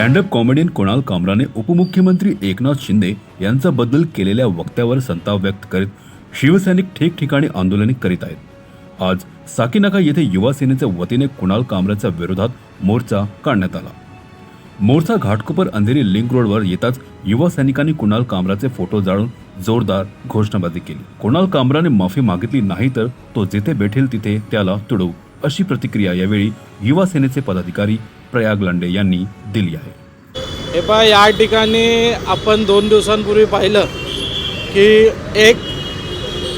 Stand up comedian Kunal कामराने उपमुख्यमंत्री एकनाथ शिंदे यांच्याबद्दल केलेल्या वक्तव्यावर संताप व्यक्त करीत शिवसैनिक ठिकठिकाणी आंदोलने करीत आहेत। आज साकीनाका येथे युवा सेनेच्या वतीने कुणाल कामराच्या विरोधात मोर्चा काढण्यात आला। मोर्चा घाटकोपर अंधेरी लिंक रोडवर येताच युवा सैनिकांनी कुणाल कामराचे फोटो जाळून जोरदार घोषणाबाजी केली। कुणाल कामराने माफी मागितली नाही तर तो जिथे भेटेल तिथे त्याला तुडवू, अशी प्रतिक्रिया यावेळी युवा सेनेचे पदाधिकारी प्रयाग लांडे यांनी दिली आहे। या ठिकाणी आपण 2 दिवसांपूर्वी पाहिलं की एक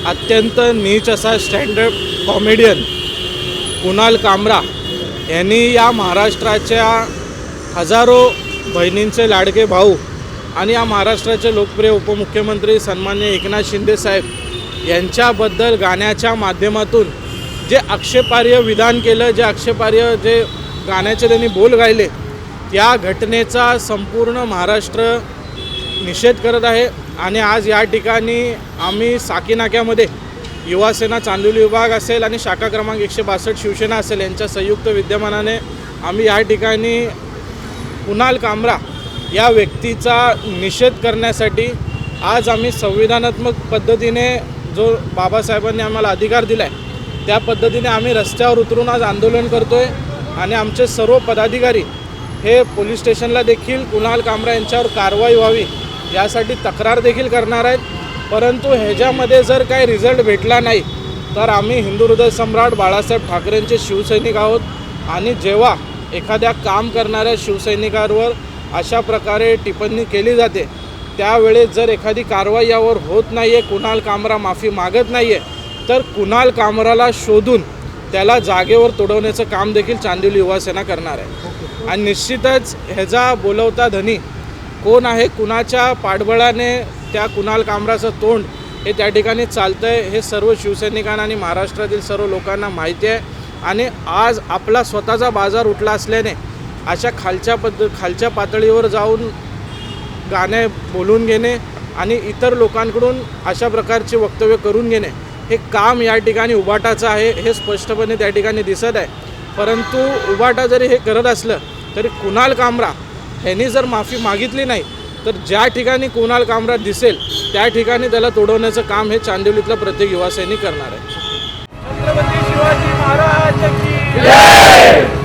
अत्यंत नीच असा स्टँड अप कॉमेडियन कुणाल कामरा यांनी या महाराष्ट्राच्या हजारो बहिणींचे लाडके भाऊ आणि या महाराष्ट्राचे लोकप्रिय उपमुख्यमंत्री सन्माननीय एकनाथ शिंदे साहेब यांच्याबद्दल गाण्याच्या माध्यमातून जे आक्षेपार्ह विधान केलं, जे आक्षेपार्ह जे गाण्याचे त्यांनी बोल गायले, त्या घटनेचा संपूर्ण महाराष्ट्र निषेध करत आहे। आणि आज या ठिकाणी आम्ही साकीनाक्यामध्ये युवासेना चांदोली विभाग असेल आणि शाखा क्रमांक 162 शिवसेना असेल यांच्या संयुक्त विद्यमानाने आम्ही या ठिकाणी कुणाल कामरा या व्यक्तीचा निषेध करण्यासाठी आज आम्ही संविधानात्मक पद्धतीने जो बाबासाहेबांनी आम्हाला अधिकार दिला आहे त्या पद्धतीने आम्ही रस्त्यावर उतरून आज आंदोलन करतो आहे। आणि आमचे सर्व पदाधिकारी हे पोलीस स्टेशनला देखील कुणाल कामरा यांच्यावर कारवाई व्हावी यासाठी तक्रार देखील करणार आहेत। परंतु ह्याच्यामध्ये जर काही रिझल्ट भेटला नाही तर आम्ही हिंदू हृदय सम्राट बाळासाहेब ठाकरेंचे शिवसैनिक आहोत आणि जेव्हा एखाद्या काम करणाऱ्या शिवसैनिकांवर अशा प्रकारे टिप्पणी केली जाते त्यावेळेस जर एखादी कारवाई यावर होत नाही आहे, कुणाल कामरा माफी मागत नाही आहे, तर कुणाल कामराला शोधून त्याला जागेवर तोडवण्याचं काम देखील चांदोली युवासेना करणार आहे। आणि निश्चितच ह्याचा बोलवता धनी कोण आहे, कुणाच्या पाठबळाने त्या कुणाल कामराचं तोंड हे त्या ठिकाणी चालतं आहे हे सर्व शिवसैनिकांना आणि महाराष्ट्रातील सर्व लोकांना माहिती आहे। आणि आज आपला स्वतःचा बाजार उठला असल्याने अशा खालच्या पातळीवर जाऊन गाणे बोलून घेणे आणि इतर लोकांकडून अशा प्रकारचे वक्तव्य करून घेणे हे काम या ठिकाणी उबाटाचं आहे हे स्पष्टपणे त्या ठिकाणी दिसत आहे। परंतु उबाटा जरी हे करत असलं तरी कुणाल कामरा ह्यांनी जर माफी मागितली नाही तर ज्या ठिकाणी कुणाल कामरा दिसेल त्या ठिकाणी त्याला तोडवण्याचं काम हे चांदिवलीतला प्रत्येक युवा सैनिक करणार आहे। छत्रपती शिवाजी महाराज की जय।